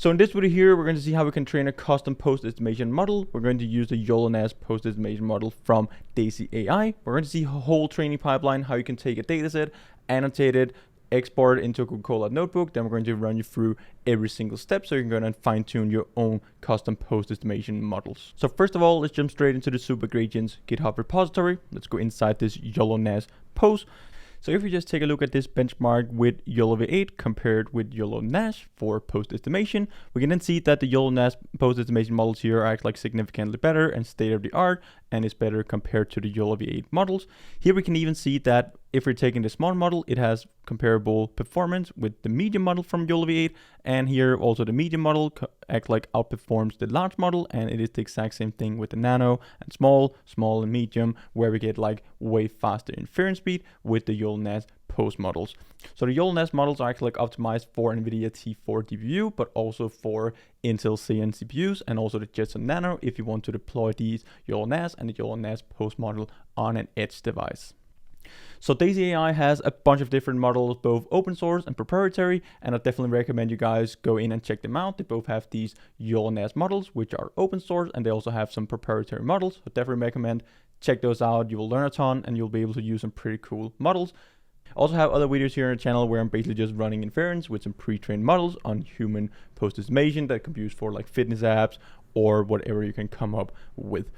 So in this video here, we're going to see how we can train a custom pose estimation model. We're going to use the YOLO-NAS Pose Estimation Model from Daisy AI. We're going to see a whole training pipeline, how you can take a dataset, annotate it, export it into a Google Colab notebook. Then we're going to run you through every single step so you can go and fine tune your own custom pose estimation models. So first of all, let's jump straight into the Super Gradients GitHub repository. Let's go inside this YOLO-NAS Pose. So if you just take a look at this benchmark with YOLO V8 compared with YOLO-NAS for pose estimation, we can then see that the YOLO-NAS pose estimation models here are actually significantly better and state of the art, and is better compared to the YOLO V8 models. Here we can even see that if we're taking the small model, it has comparable performance with the medium model from YOLO V8, and here also the medium model outperforms the large model, and it is the exact same thing with the nano and small and medium, where we get like way faster inference speed with the YOLO-NAS pose models. So the YOLO-NAS models are actually optimized for NVIDIA T4 GPU, but also for Intel Xeon CPUs and also the Jetson Nano if you want to deploy these YOLO-NAS and the YOLO-NAS pose model on an edge device. So Daisy AI has a bunch of different models, both open source and proprietary, and I definitely recommend you guys go in and check them out. They both have these YOLO-NAS models, which are open source, and they also have some proprietary models. So definitely recommend check those out. You will learn a ton and you'll be able to use some pretty cool models. I also have other videos here on the channel where I'm basically just running Inference with some pre-trained models on human pose estimation that can be used for like fitness apps or whatever you can come up with.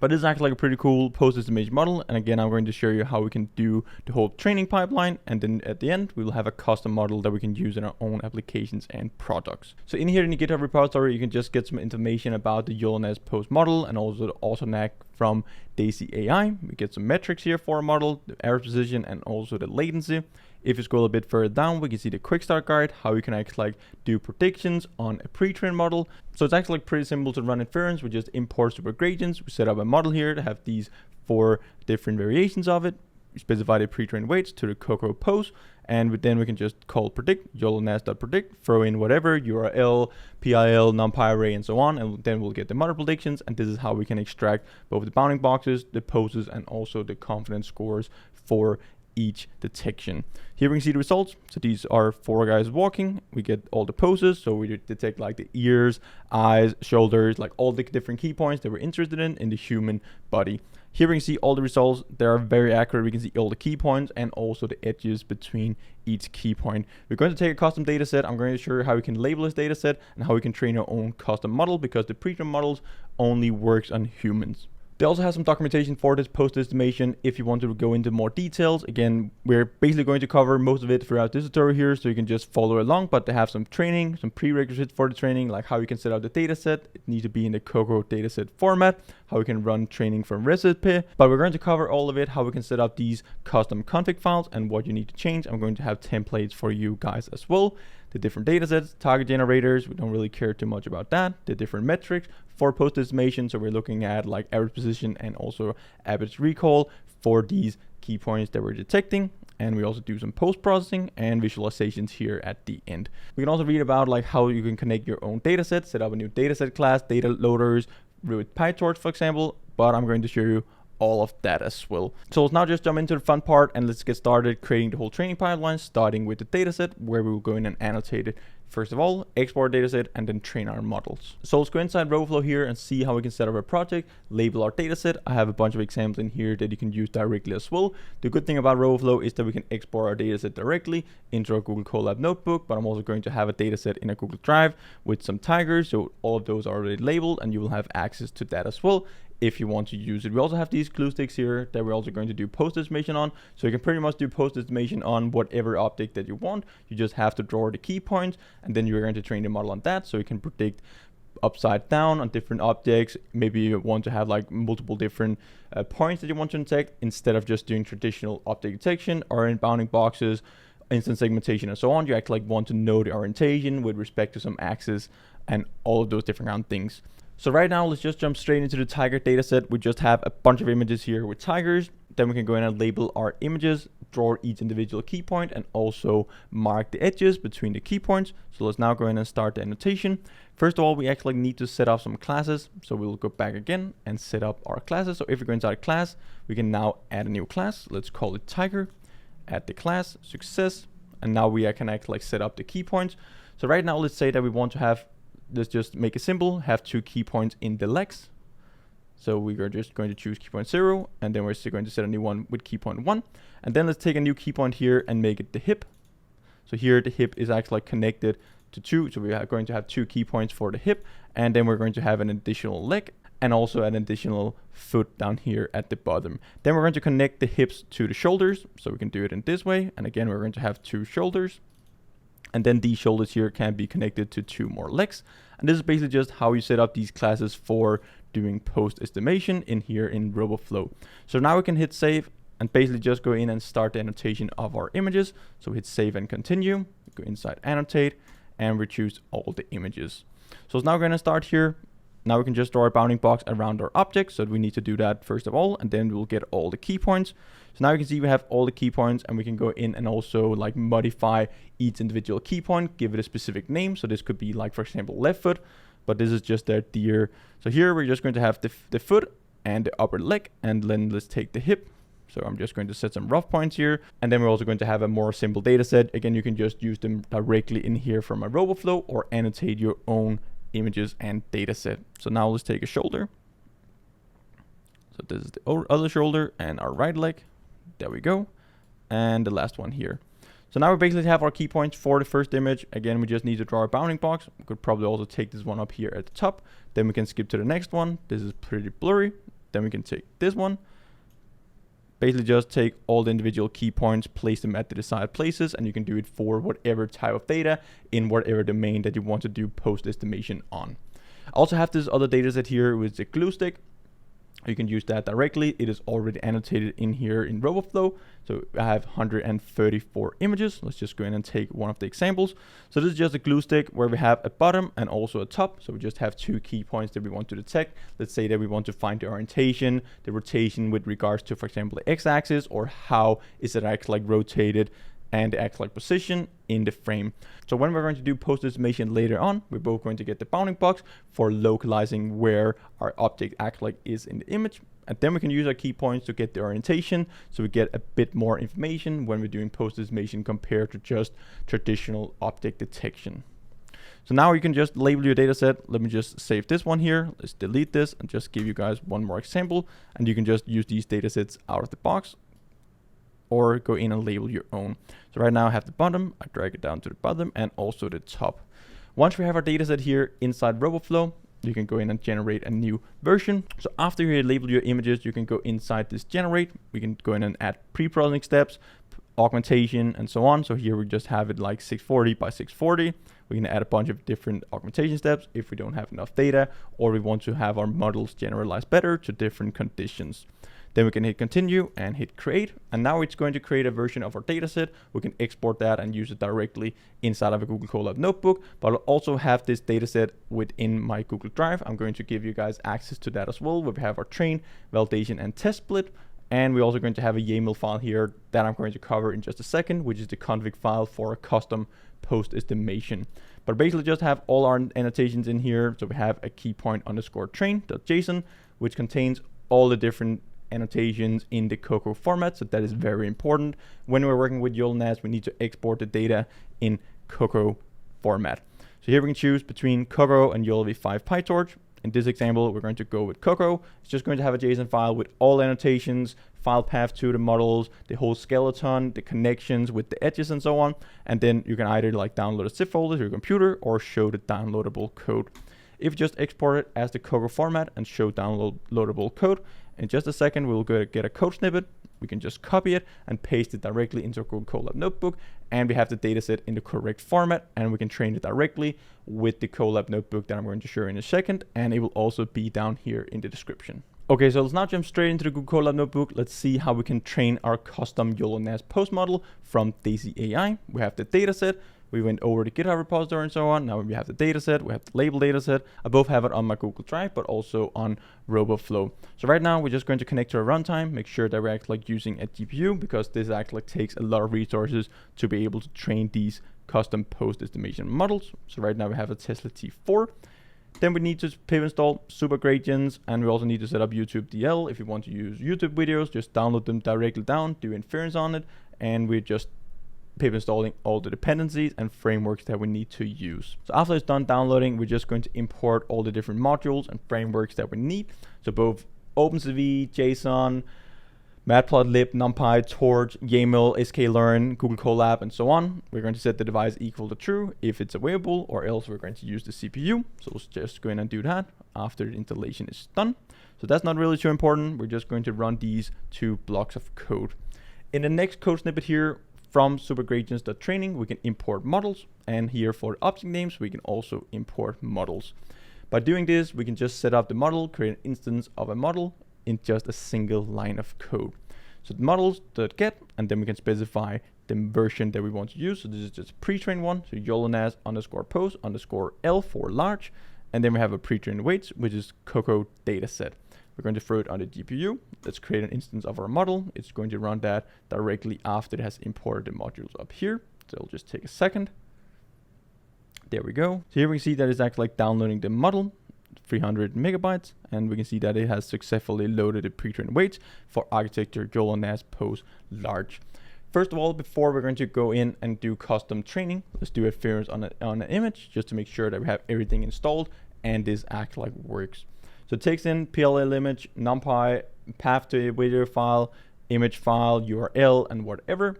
But this is actually like a pretty cool pose estimation model. And again, I'm going to show you how we can do the whole training pipeline. And then at the end, we will have a custom model that we can use in our own applications and products. So in here in the GitHub repository, you can just get some information about the YOLO-NAS pose model and also the AutoNAC from Daisy AI. We get some metrics here for a model, the error precision, and also the latency. If you scroll a bit further down, we can see the quick start guide, how you can actually do predictions on a pre-trained model. So it's actually pretty simple to run Inference. We just import Super Gradients. We set up a model here to have these 4 different variations of it. We specify the pre-trained weights to the COCO pose, and then we can just call predict, YOLO-NAS.predict, throw in whatever, URL, PIL, NumPy array, and so on, and then we'll get the model predictions, and this is how we can extract both the bounding boxes, the poses, and also the confidence scores for each detection. Here we can see the results. So these are 4 guys walking. We get all the poses. So we detect like the ears, eyes, shoulders, like all the different key points that we're interested in the human body. Here we can see all the results. They are very accurate. We can see all the key points and also the edges between each key point. We're going to take a custom data set. I'm going to show you how we can label this data set and how we can train our own custom model, because the pre-trained models only works on humans. They also have some documentation for this pose estimation if you want to go into more details. Again, we're basically going to cover most of it throughout this tutorial here, so you can just follow along, but they have some training, some prerequisites for the training, like how you can set up the dataset. It needs to be in the COCO dataset format, how we can run training from recipe, but we're going to cover all of it, how we can set up these custom config files and what you need to change. I'm going to have templates for you guys as well. The different datasets, target generators, we don't really care too much about that. The different metrics for pose estimation, so we're looking at like average position and also average recall for these key points that we're detecting. And we also do some post-processing and visualizations here at the end. We can also read about like how you can connect your own dataset, set up a new dataset class, Dataloaders with PyTorch, for example, but I'm going to show you all of that as well. So let's now just jump into the fun part and let's get started creating the whole training pipeline, starting with the dataset, where we will go in and annotate it. First of all, export dataset and then train our models. So let's go inside RoboFlow here and see how we can set up a project, label our dataset. I have a bunch of examples in here that you can use directly as well. The good thing about RoboFlow is that we can export our dataset directly into our Google Colab notebook, but I'm also going to have a dataset in a Google Drive with some tigers. So all of those are already labeled and you will have access to that as well if you want to use it. We also have these glue sticks here that we're also going to do pose estimation on. So you can pretty much do pose estimation on whatever object that you want. You just have to draw the key points and then you're going to train the model on that. So you can predict upside down on different objects. Maybe you want to have like multiple different points that you want to detect instead of just doing traditional object detection or in bounding boxes, instant segmentation and so on. You actually want to know the orientation with respect to some axis and all of those different kind of things. So right now, let's just jump straight into the tiger dataset. We just have a bunch of images here with tigers. Then we can go in and label our images, draw each individual key point, and also mark the edges between the key points. So let's now go in and start the annotation. First of all, we actually need to set up some classes. So we'll go back again and set up our classes. So if we go inside a class, we can now add a new class. Let's call it tiger, add the class, success. And now we can actually set up the key points. So right now, let's say that we want to have let's just make it simple, have 2 key points in the legs. So we are just going to choose key point 0, and then we're still going to set a new one with key point 1. And then let's take a new key point here and make it the hip. So here the hip is actually connected to 2, so we are going to have 2 key points for the hip, and then we're going to have an additional leg and also an additional foot down here at the bottom. Then we're going to connect the hips to the shoulders, so we can do it in this way. And again, we're going to have 2 shoulders, and then these shoulders here can be connected to 2 more legs. And this is basically just how you set up these classes for doing post estimation in here in RoboFlow. So now we can hit save and basically just go in and start the annotation of our images. So hit save and continue, go inside annotate, and we choose all the images. So it's now going to start here. Now we can just draw a bounding box around our object. So we need to do that first of all, and then we'll get all the key points. So now you can see we have all the key points, and we can go in and also like modify each individual key point, give it a specific name. So this could be like, for example, left foot, but this is just their deer. So here we're just going to have the foot and the upper leg, and then let's take the hip. So I'm just going to set some rough points here. And then we're also going to have a more simple data set. Again, you can just use them directly in here from a RoboFlow or annotate your own images and data set. So now let's take a shoulder. So this is the other shoulder and our right leg. There we go. And the last one here. So now we basically have our key points for the first image. Again, we just need to draw a bounding box. We could probably also take this one up here at the top. Then we can skip to the next one. This is pretty blurry. Then we can take this one. Basically just take all the individual key points, place them at the desired places, and you can do it for whatever type of data in whatever domain that you want to do post estimation on. I also have this other data set here with the glue stick. You can use that directly. It is already annotated in here in RoboFlow. So I have 134 images. Let's just go in and take one of the examples. So this is just a glue stick where we have a bottom and also a top. So we just have 2 key points that we want to detect. Let's say that we want to find the orientation, the rotation with regards to, for example, the x-axis, or how is it actually like rotated, and the actual position in the frame. So when we're going to do post estimation later on, we're both going to get the bounding box for localizing where our object actually is in the image. And then we can use our key points to get the orientation, so we get a bit more information when we're doing post estimation compared to just traditional object detection. So now you can just label your data set. Let me just save this one here. Let's delete this and just give you guys one more example. And you can just use these data sets out of the box, or go in and label your own. So right now I have the bottom, I drag it down to the bottom and also the top. Once we have our data set here inside RoboFlow, you can go in and generate a new version. So after you label your images, you can go inside this generate. We can go in and add pre-processing steps, augmentation, and so on. So here we just have it like 640 by 640. We can add a bunch of different augmentation steps if we don't have enough data, or we want to have our models generalize better to different conditions. Then we can hit continue and hit create. And now it's going to create a version of our dataset. We can export that and use it directly inside of a Google Colab notebook. But I'll also have this dataset within my Google Drive. I'm going to give you guys access to that as well, where we have our train, validation, and test split. And we're also going to have a YAML file here that I'm going to cover in just a second, which is the config file for a custom post estimation. But basically just have all our annotations in here. So we have a keypoint_train.json, which contains all the different annotations in the COCO format. So that is very important. When we're working with YOLO-NAS, we need to export the data in COCO format. So here we can choose between COCO and YOLO-v5 PyTorch. In this example, we're going to go with COCO. It's just going to have a JSON file with all annotations, file path to the models, the whole skeleton, the connections with the edges and so on. And then you can either like download a zip folder to your computer or show the downloadable code. If you just export it as the COCO format and show downloadable code, in just a second we'll go get a code snippet. We can just copy it and paste it directly into our Google Colab notebook, and we have the dataset in the correct format, and we can train it directly with the Colab notebook that I'm going to show in a second, and it will also be down here in the description. Okay, so let's now jump straight into the Google Colab notebook. Let's see how we can train our custom YOLO-NAS Pose model from Daisy AI. We have the dataset. We went over the GitHub repository and so on. Now we have the dataset, we have the label dataset. I both have it on my Google Drive, but also on RoboFlow. So right now we're just going to connect to a runtime, make sure that we're actually using a GPU, because this actually takes a lot of resources to be able to train these custom post estimation models. So right now we have a Tesla T4. Then we need to pivot install super gradients, and we also need to set up YouTube DL. If you want to use YouTube videos, just download them directly down, do inference on it, and we just pip installing all the dependencies and frameworks that we need to use. So after it's done downloading, we're just going to import all the different modules and frameworks that we need. So both OpenCV, JSON, Matplotlib, NumPy, Torch, YAML, sklearn, Google Colab, and so on. We're going to set the device equal to true if it's available, or else we're going to use the CPU. So let's just go in and do that after the installation is done. So that's not really too important. We're just going to run these 2 blocks of code. In the next code snippet here, from supergradients.training, we can import models, and here for object names, we can also import models. By doing this, we can just set up the model, create an instance of a model in just a single line of code. So the models.get, and then we can specify the version that we want to use. So this is just a pre-trained one, so YOLO-NAS _pose _L for large, and then we have a pre-trained weights, which is COCO dataset. We're going to throw it on the GPU. Let's create an instance of our model. It's going to run that directly after it has imported the modules up here. So it'll just take a second. There we go. So here we can see that it's actually like downloading the model, 300 megabytes, and we can see that it has successfully loaded the pre-trained weights for architecture YOLO-NAS Pose large. First of all, before we're going to go in and do custom training, let's do inference on an image just to make sure that we have everything installed and this actually works. So it takes in PLL image, NumPy, path to a video file, image file, URL, and whatever.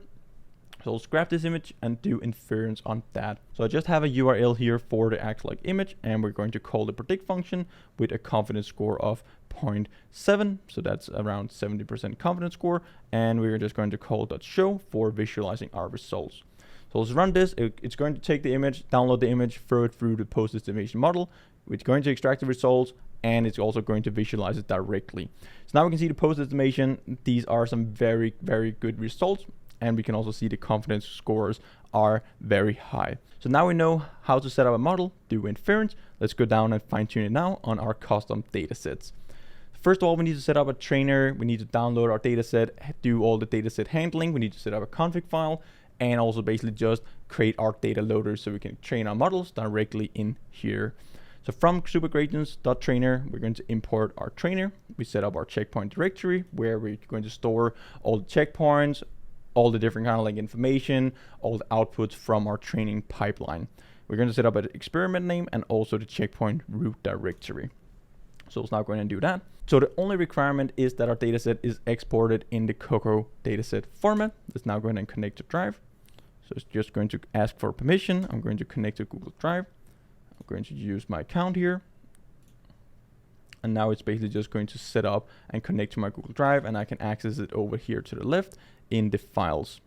So let's grab this image and do inference on that. So I just have a URL here for the actual image, and we're going to call the predict function with a confidence score of 0.7. So that's around 70% confidence score. And we're just going to call .show for visualizing our results. So let's run this. It's going to take the image, download the image, throw it through the Pose Estimation Model. It's going to extract the results, and it's also going to visualize it directly. So now we can see the Pose Estimation. These are some very, very good results. And we can also see the confidence scores are very high. So now we know how to set up a model, do inference. Let's go down and fine tune it now on our custom datasets. First of all, we need to set up a trainer. We need to download our dataset, do all the dataset handling. We need to set up a config file, and also basically just create our Dataloaders so we can train our models directly in here. So from supergradients.trainer, we're going to import our trainer. We set up our checkpoint directory where we're going to store all the checkpoints, all the different kind of like information, all the outputs from our training pipeline. We're going to set up an experiment name and also the checkpoint root directory. So let's now go ahead and do that. So the only requirement is that our dataset is exported in the COCO dataset format. Let's now go ahead and connect to Drive. So it's just going to ask for permission. I'm going to connect to Google Drive. I'm going to use my account here. And now it's basically just going to set up and connect to my Google Drive, and I can access it over here to the left in the files.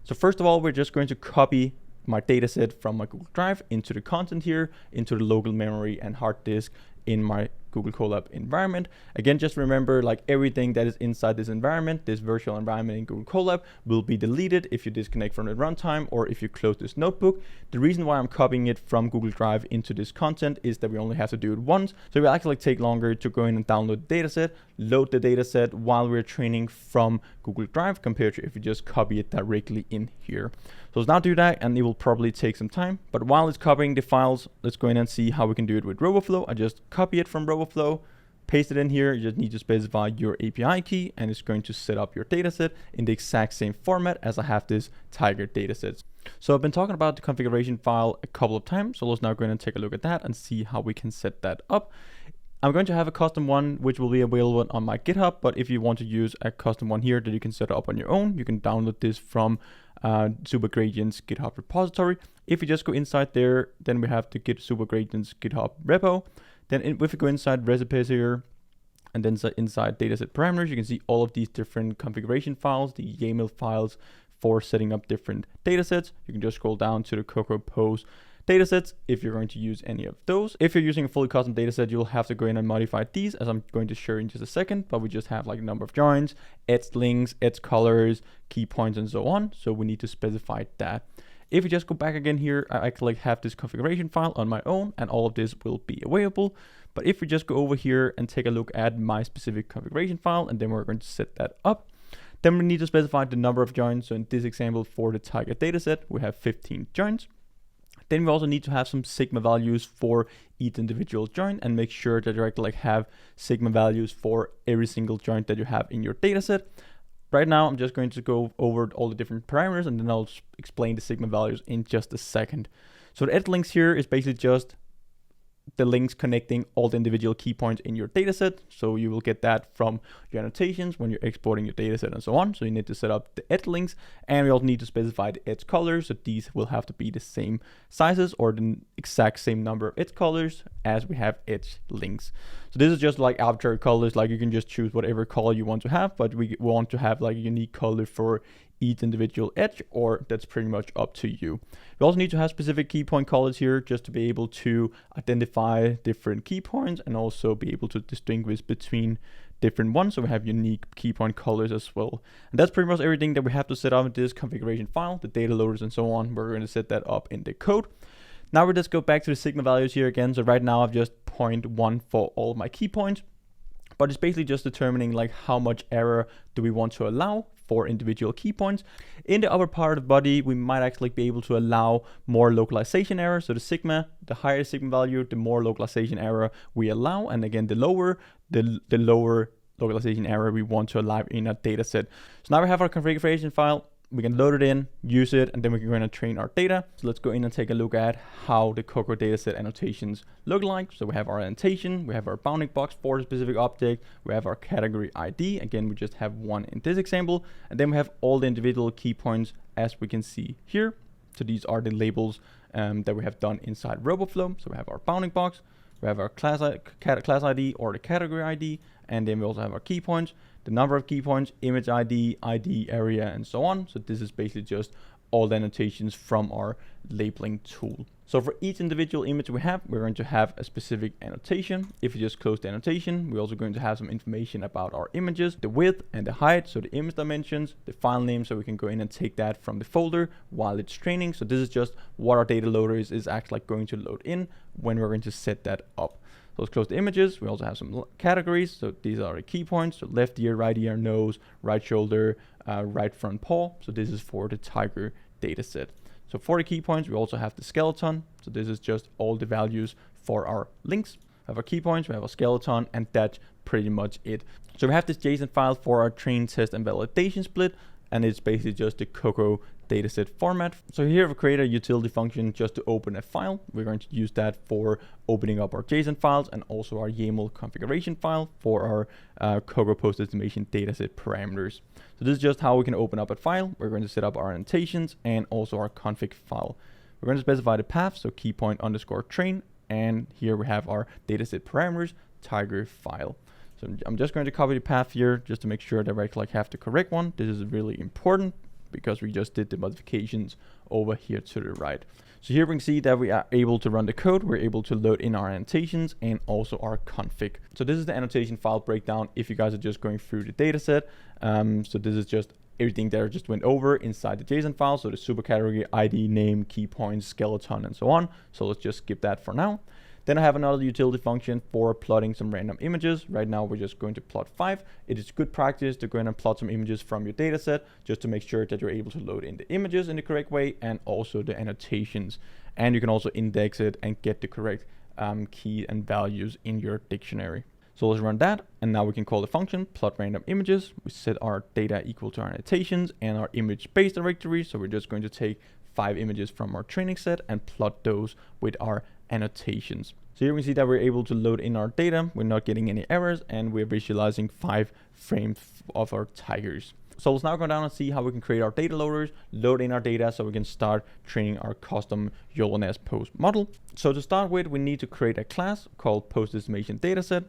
So first of all, we're just going to copy my dataset from my Google Drive into the content here, into the local memory and hard disk in my Google Colab environment. Again, just remember, like everything that is inside this environment, this virtual environment in Google Colab, will be deleted if you disconnect from the runtime or if you close this notebook. The reason why I'm copying it from Google Drive into this content is that we only have to do it once. So it will actually take longer to go in and download the dataset, load the dataset while we're training from Google Drive compared to if you just copy it directly in here. So let's now do that, and it will probably take some time. But while it's copying the files, let's go in and see how we can do it with RoboFlow. I just copy it from RoboFlow, paste it in here. You just need to specify your API key, and it's going to set up your dataset in the exact same format as I have this Tiger dataset. So I've been talking about the configuration file a couple of times. So let's now go in and take a look at that and see how we can set that up. I'm going to have a custom one which will be available on my GitHub, but if you want to use a custom one here that you can set up on your own, you can download this from Supergradients GitHub repository. If you just go inside there, then we have to get Supergradients GitHub repo. Then if you go inside recipes here, and then inside dataset parameters, you can see all of these different configuration files, the YAML files for setting up different datasets. You can just scroll down to the COCO Pose datasets if you're going to use any of those. If you're using a fully custom dataset, you'll have to go in and modify these, as I'm going to show in just a second, but we just have like a number of joins, edge links, edge colors, key points, and so on. So we need to specify that. If you just go back again here, I actually have this configuration file on my own, and all of this will be available. But if we just go over here and take a look at my specific configuration file, and then we're going to set that up, then we need to specify the number of joins. So in this example for the Tiger dataset, we have 15 joins. Then we also need to have some sigma values for each individual join, and make sure that you actually have sigma values for every single joint that you have in your dataset. Right now, I'm just going to go over all the different parameters, and then I'll explain the sigma values in just a second. So the edit links here is basically just the links connecting all the individual key points in your dataset. So you will get that from your annotations when you're exporting your dataset and so on. So you need to set up the edit links, and we also need to specify the edge colors. So these will have to be the same sizes or the exact same number of edge colors as we have edge links. So this is just like arbitrary colors, like you can just choose whatever color you want to have, but we want to have like a unique color for each individual edge, or that's pretty much up to you. We also need to have specific key point colors here just to be able to identify different key points and also be able to distinguish between different ones. So we have unique key point colors as well. And that's pretty much everything that we have to set up in this configuration file, the data loaders and so on. We're going to set that up in the code. Now we just go back to the sigma values here again. So right now I've just 0.1 for all of my key points, but it's basically just determining like how much error do we want to allow for individual key points. In the upper part of the body, we might actually be able to allow more localization error. So the higher the sigma value, the more localization error we allow. And again, the lower localization error we want to allow in our data set. So now we have our configuration file. We can load it in, use it, and then we can go in and train our data. So let's go in and take a look at how the COCO dataset annotations look like. So we have our annotation, we have our bounding box for a specific object, we have our category ID. Again, we just have one in this example, and then we have all the individual key points as we can see here. So these are the labels that we have done inside RoboFlow. So we have our bounding box, we have our class ID or the category ID, and then we also have our key points, the number of key points, image ID, ID area, and so on. So this is basically just all the annotations from our labeling tool. So for each individual image we have, we're going to have a specific annotation. If you just close the annotation, we're also going to have some information about our images, the width and the height, so the image dimensions, the file name, so we can go in and take that from the folder while it's training. So this is just what our data loader is actually going to load in when we're going to set that up. So let's close the images. We also have some categories. So these are the key points. So left ear, nose, right shoulder, right front paw. So this is for the tiger data set. So for the key points, we also have the skeleton. So this is just all the values for our links. We have our key points, we have a skeleton, and that's pretty much it. So we have this JSON file for our train, test, and validation split, and it's basically just the COCO dataset format. So here we create a utility function just to open a file. We're going to use that for opening up our JSON files and also our YAML configuration file for our COCO Pose Estimation Dataset parameters. So this is just how we can open up a file. We're going to set up our annotations and also our config file. We're going to specify the path, so keypoint_train, and here we have our dataset parameters, tiger file. So I'm just going to copy the path here just to make sure that I have the correct one. This is really important because we just did the modifications over here to the right. So here we can see that we are able to run the code. We're able to load in our annotations and also our config. So this is the annotation file breakdown if you guys are just going through the data set. So this is just everything that I just went over inside the JSON file. So the super category, ID, name, key points, skeleton, and so on. So let's just skip that for now. Then I have another utility function for plotting some random images. Right now we're just going to plot 5. It is good practice to go in and plot some images from your data set just to make sure that you're able to load in the images in the correct way and also the annotations. And you can also index it and get the correct key and values in your dictionary. So let's run that, and now we can call the function plot random images. We set our data equal to our annotations and our image base directory. So we're just going to take 5 images from our training set and plot those with our annotations. So here we see that we're able to load in our data. We're not getting any errors, and we're visualizing 5 frames of our tigers. So let's now go down and see how we can create our data loaders, load in our data so we can start training our custom YOLO-NAS Pose model. So to start with, we need to create a class called Pose Estimation Dataset.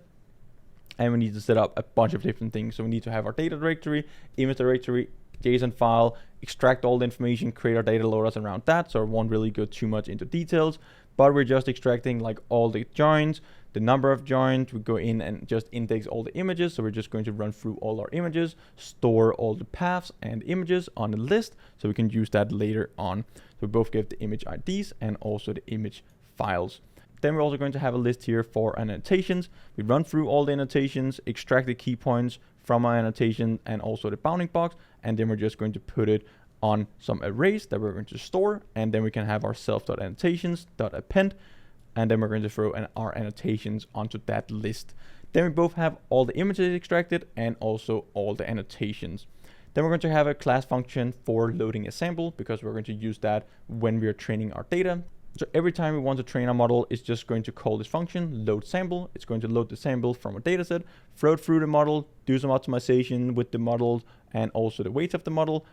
And we need to set up a bunch of different things. So we need to have our data directory, image directory, JSON file, extract all the information, create our data loaders around that. So I won't really go too much into details, but we're just extracting like all the joins, the number of joins. We go in and just index all the images. So we're just going to run through all our images, store all the paths and images on a list so we can use that later on. So we both give the image IDs and also the image files. Then we're also going to have a list here for annotations. We run through all the annotations, extract the key points from our annotation and also the bounding box, and then we're just going to put it on some arrays that we're going to store, and then we can have our self.annotations.append, and then we're going to throw our annotations onto that list. Then we both have all the images extracted and also all the annotations. Then we're going to have a class function for loading a sample, because we're going to use that when we are training our data. So every time we want to train our model, it's just going to call this function, load sample. It's going to load the sample from a dataset, throw it through the model, do some optimization with the model and also the weights of the model.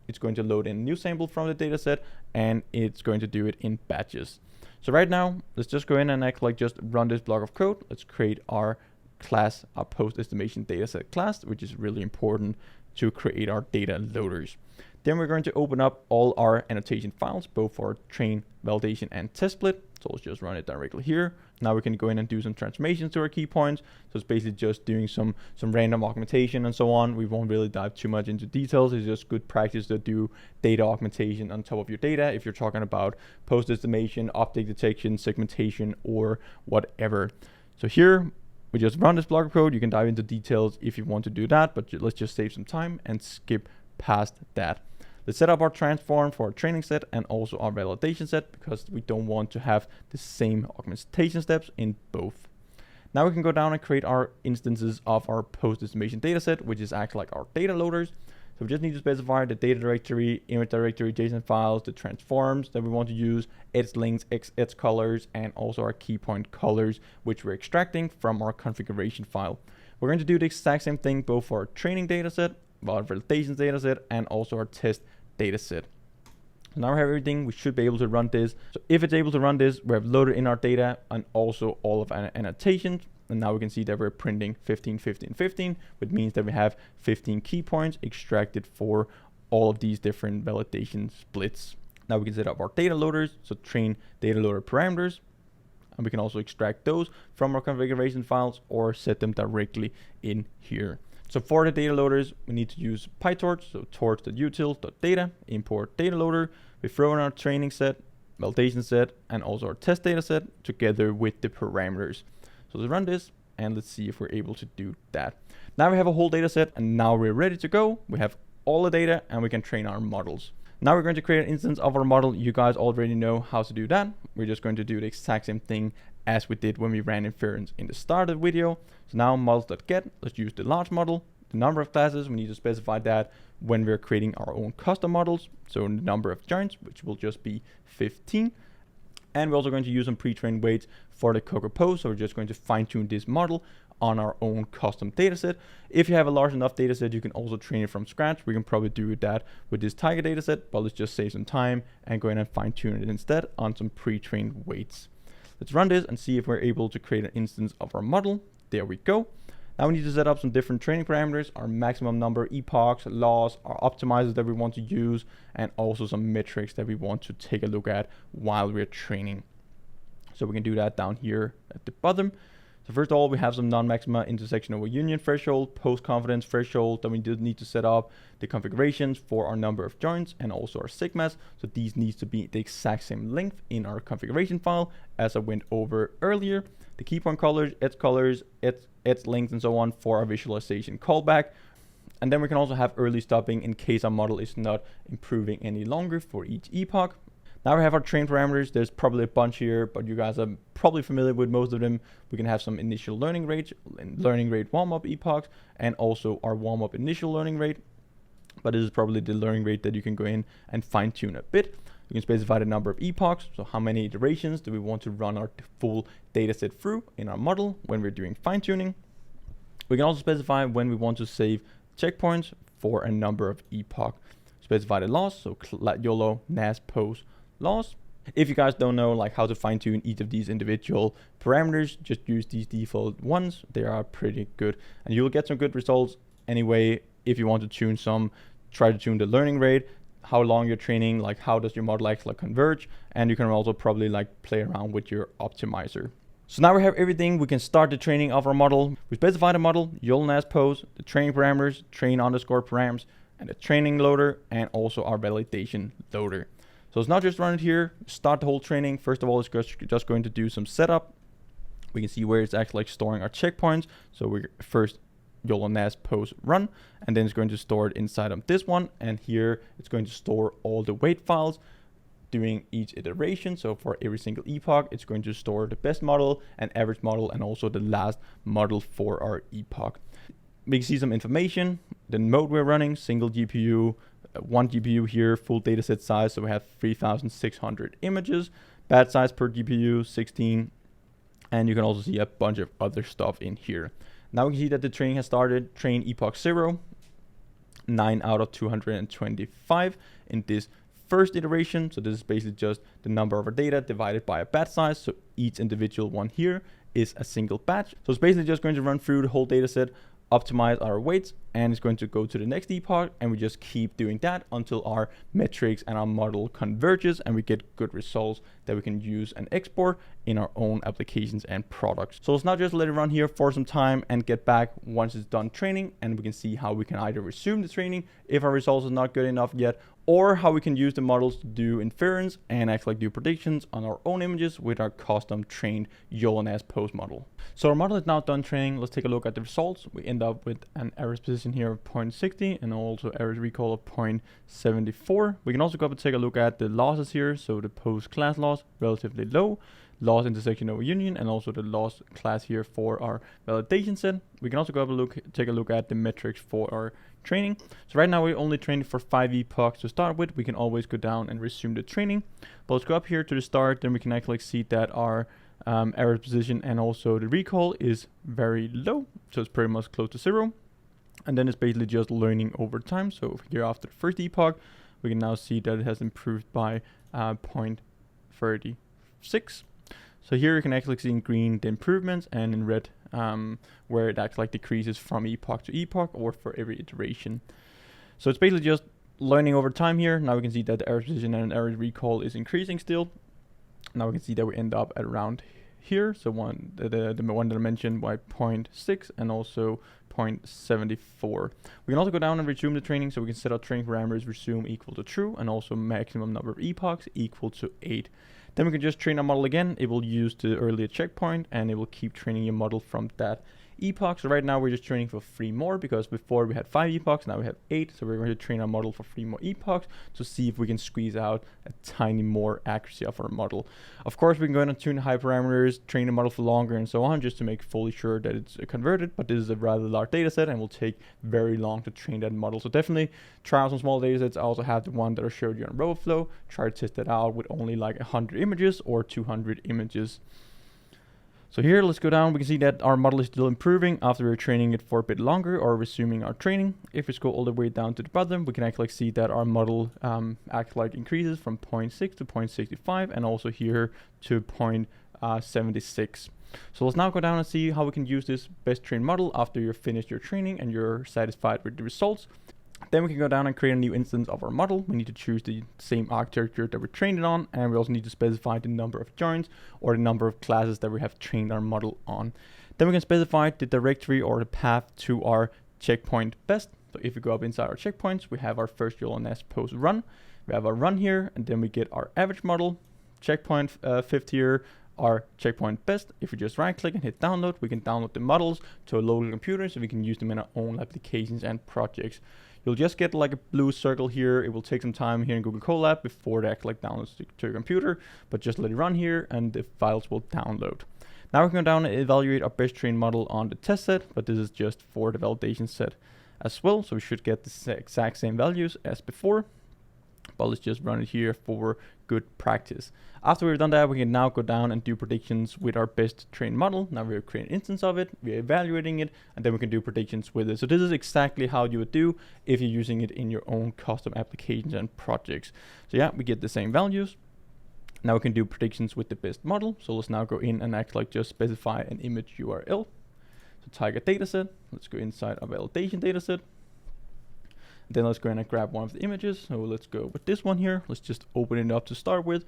It's going to load in a new sample from the dataset, and it's going to do it in batches. So right now, let's just go in and just run this block of code. Let's create our class, our Pose Estimation Dataset class, which is really important to create our data loaders. Then we're going to open up all our annotation files, both for train, validation, and test split. So let's just run it directly here. Now we can go in and do some transformations to our key points. So it's basically just doing some random augmentation and so on. We won't really dive too much into details. It's just good practice to do data augmentation on top of your data if you're talking about post estimation, object detection, segmentation, or whatever. So here we just run this block of code. You can dive into details if you want to do that, but let's just save some time and skip past that. Let's set up our transform for our training set and also our validation set, because we don't want to have the same augmentation steps in both. Now we can go down and create our instances of our post estimation dataset, which is actually like our data loaders. So we just need to specify the data directory, image directory, JSON files, the transforms that we want to use, edge links, edge colors, and also our key point colors, which we're extracting from our configuration file. We're going to do the exact same thing both for our training dataset, our validation dataset, and also our test dataset. So now we have everything. We should be able to run this. So if it's able to run this, we have loaded in our data and also all of our annotations. And now we can see that we're printing 15, 15, 15, which means that we have 15 key points extracted for all of these different validation splits. Now we can set up our data loaders, so train data loader parameters. And we can also extract those from our configuration files or set them directly in here. So for the data loaders, we need to use PyTorch, so torch.util.data, import data loader. We throw in our training set, validation set, and also our test data set together with the parameters. So let's run this and let's see if we're able to do that. Now we have a whole data set and now we're ready to go. We have all the data and we can train our models. Now we're going to create an instance of our model. You guys already know how to do that. We're just going to do the exact same thing as we did when we ran Inference in the start of the video. So now models.get, let's use the large model. The number of classes, we need to specify that when we're creating our own custom models. So the number of joints, which will just be 15. And we're also going to use some pre-trained weights for the COCO pose. So we're just going to fine tune this model on our own custom dataset. If you have a large enough dataset, you can also train it from scratch. We can probably do that with this Tiger dataset, but let's just save some time and go in and fine tune it instead on some pre-trained weights. Let's run this and see if we're able to create an instance of our model. There we go. Now we need to set up some different training parameters, our maximum number of epochs, laws, our optimizers that we want to use, and also some metrics that we want to take a look at while we're training. So we can do that down here at the bottom. So first of all, we have some non-maxima intersection over union threshold, post-confidence threshold that we do need to set up, the configurations for our number of joints and also our sigmas. So these needs to be the exact same length in our configuration file as I went over earlier. The key point colors, edge lengths, and so on for our visualization callback. And then we can also have early stopping in case our model is not improving any longer for each epoch. Now we have our train parameters. There's probably a bunch here, but you guys are probably familiar with most of them. We can have some initial learning rate warm-up epochs, and also our warm-up initial learning rate. But this is probably the learning rate that you can go in and fine-tune a bit. We can specify the number of epochs, so how many iterations do we want to run our full data set through in our model when we're doing fine-tuning. We can also specify when we want to save checkpoints for a number of epoch. Specify the loss, so YOLO-NAS Pose loss. If you guys don't know like how to fine-tune each of these individual parameters, just use these default ones. They are pretty good and you'll get some good results anyway. If you want to tune some, try to tune the learning rate, how long you're training, like how does your model actually converge, and you can also probably like play around with your optimizer. So now we have everything. We can start the training of our model. We specify the model, YOLO-NAS Pose, the training parameters, train_params, and the training loader, and also our validation loader. So it's not just run it here, start the whole training. First of all, it's just going to do some setup. We can see where it's actually like storing our checkpoints. So we're first YOLO-NAS Pose run, and then it's going to store it inside of this one. And here it's going to store all the weight files doing each iteration. So for every single epoch, it's going to store the best model and average model and also the last model for our epoch. we can see some information, the mode we're running, single GPU, one GPU here, full dataset size, so we have 3,600 images, batch size per GPU, 16, and you can also see a bunch of other stuff in here. Now we can see that the training has started, train epoch 0, 9 out of 225 in this first iteration. So this is basically just the number of our data divided by a batch size. So each individual one here is a single batch. So it's basically just going to run through the whole data set, optimize our weights, and it's going to go to the next epoch, and we just keep doing that until our metrics and our model converges and we get good results that we can use and export in our own applications and products. So let's now just let it run here for some time and get back once it's done training, and we can see how we can either resume the training if our results are not good enough yet, or how we can use the models to do inference and actually do predictions on our own images with our custom trained YOLO-NAS Pose model. So our model is now done training. Let's take a look at the results. We end up with an error position here of 0.60 and also error recall of 0.74. We can also go up and take a look at the losses here. So the post class loss, relatively low. Loss intersection over union, and also the loss class here for our validation set. We can also go up and take a look at the metrics for our training. So right now we're only training for 5 epochs to start with. We can always go down and resume the training. But let's go up here to the start, then we can actually see that our error position and also the recall is very low. So it's pretty much close to 0. And then it's basically just learning over time. So here after the first epoch, we can now see that it has improved by 0.36. So here you can actually see in green the improvements, and in red where it actually decreases from epoch to epoch or for every iteration. So it's basically just learning over time here. Now we can see that the error position and error recall is increasing still. Now we can see that we end up at around here. So the one that I mentioned by 0.6 and also 0.74. We can also go down and resume the training, so we can set our training parameters resume equal to true and also maximum number of epochs equal to 8. Then we can just train our model again. It will use the earlier checkpoint and it will keep training your model from that epoch. So right now we're just training for 3 more, because before we had 5 epochs, now we have 8. So we're going to train our model for 3 more epochs to see if we can squeeze out a tiny more accuracy of our model. Of course, we can go in and tune the high parameters, train the model for longer and so on, just to make fully sure that it's converted. But this is a rather large data set and will take very long to train that model. So definitely try out some small data sets. I also have the one that I showed you on RoboFlow. Try to test that out with only like 100 images or 200 images. So here, let's go down. We can see that our model is still improving after we're training it for a bit longer or resuming our training. If we scroll all the way down to the bottom, we can actually see that our model increases from 0.6 to 0.65 and also here to 0.76. So let's now go down and see how we can use this best trained model after you've finished your training and you're satisfied with the results. Then we can go down and create a new instance of our model. We need to choose the same architecture that we trained it on, and we also need to specify the number of joins or the number of classes that we have trained our model on. Then we can specify the directory or the path to our checkpoint best. So if we go up inside our checkpoints, we have our first YOLO-NAS Pose run. We have our run here, and then we get our average model, checkpoint 5th here, our checkpoint best. If we just right click and hit download, we can download the models to a local computer so we can use them in our own applications and projects. You'll just get like a blue circle here. It will take some time here in Google Colab before it actually downloads to your computer, but just let it run here and the files will download. Now we can go down and evaluate our best trained model on the test set, but this is just for the validation set as well. So we should get the exact same values as before, but let's just run it here for good practice. After we've done that, we can now go down and do predictions with our best trained model. Now we're creating an instance of it, we're evaluating it, and then we can do predictions with it. So this is exactly how you would do if you're using it in your own custom applications and projects. So yeah, we get the same values. Now we can do predictions with the best model. So let's now go in and actually just specify an image URL. So Tiger dataset, let's go inside our validation dataset. Then let's go in and grab one of the images. So let's go with this one here. Let's just open it up to start with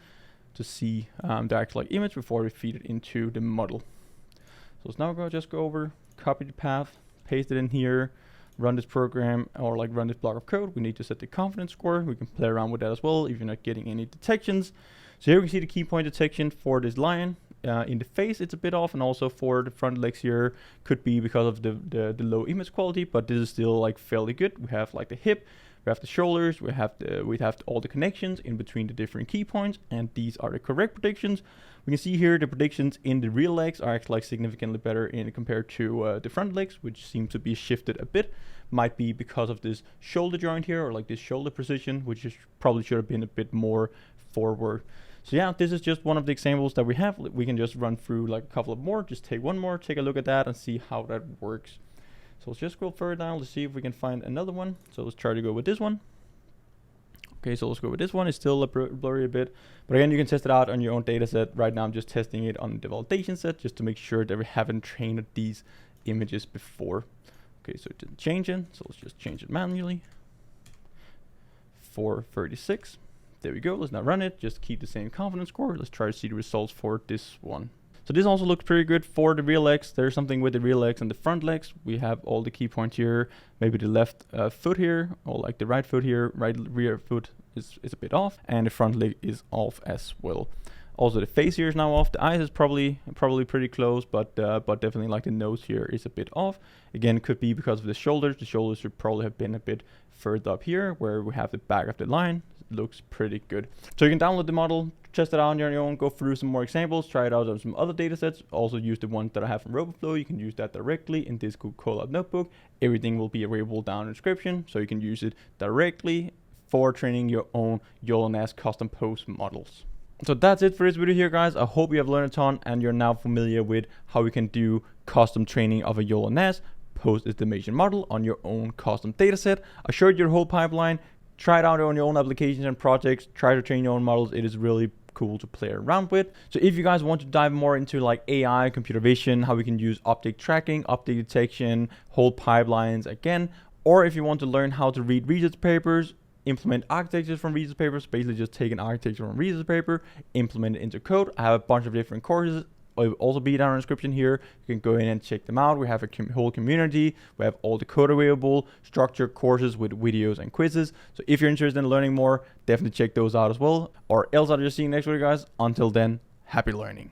to see the actual image before we feed it into the model. So let's now just go over, copy the path, paste it in here, run this program or like run this block of code. We need to set the confidence score. We can play around with that as well if you're not getting any detections. So here we can see the key point detection for this lion. In the face it's a bit off, and also for the front legs here could be because of the low image quality, but this is still like fairly good. We have like the hip We have the shoulders, we have all the connections in between the different key points, and these are the correct predictions. We can see here the predictions in the rear legs are actually like significantly better compared to the front legs, which seem to be shifted a bit. Might be because of this shoulder joint here, or like this shoulder position, which probably should have been a bit more forward. So yeah, this is just one of the examples that we have. We can just run through like a couple of more, just take one more, take a look at that and see how that works. So let's just scroll further down to see if we can find another one. So let's try to go with this one. Okay, so let's go with this one. It's still a blurry a bit, but again, you can test it out on your own data set. Right now, I'm just testing it on the validation set just to make sure that we haven't trained these images before. Okay, so it didn't change it, so let's just change it manually. 436. There we go. Let's not run it. Just keep the same confidence score. Let's try to see the results for this one. So this also looks pretty good for the rear legs. There's something with the rear legs and the front legs. We have all the key points here. Maybe the left foot here, or like the right foot here. Right rear foot is a bit off, and the front leg is off as well. Also, the face here is now off. The eyes is probably pretty close, but definitely like the nose here is a bit off. Again, could be because of the shoulders. The shoulders should probably have been a bit further up here, where we have the back of the line. It looks pretty good. So you can download the model, test it out on your own, go through some more examples, try it out on some other data sets. Also use the one that I have from RoboFlow. You can use that directly in this Google Colab notebook. Everything will be available down in the description, so you can use it directly for training your own YOLO-NAS custom pose models. So that's it for this video here, guys. I hope you have learned a ton and you're now familiar with how we can do custom training of a YOLO-NAS Pose Estimation Model on your own custom dataset. I showed you the whole pipeline. Try it out on your own applications and projects. Try to train your own models. It is really cool to play around with. So if you guys want to dive more into like AI, computer vision, how we can use object tracking, object detection, whole pipelines again, or if you want to learn how to read research papers, implement architectures from research papers, basically just take an architecture from research paper, implement it into code. I have a bunch of different courses. It will also be down in the description here. You can go in and check them out. We have a whole community. We have all the code available, structured courses with videos and quizzes. So if you're interested in learning more, definitely check those out as well. Or else I'll just see you next week, guys. Until then, happy learning.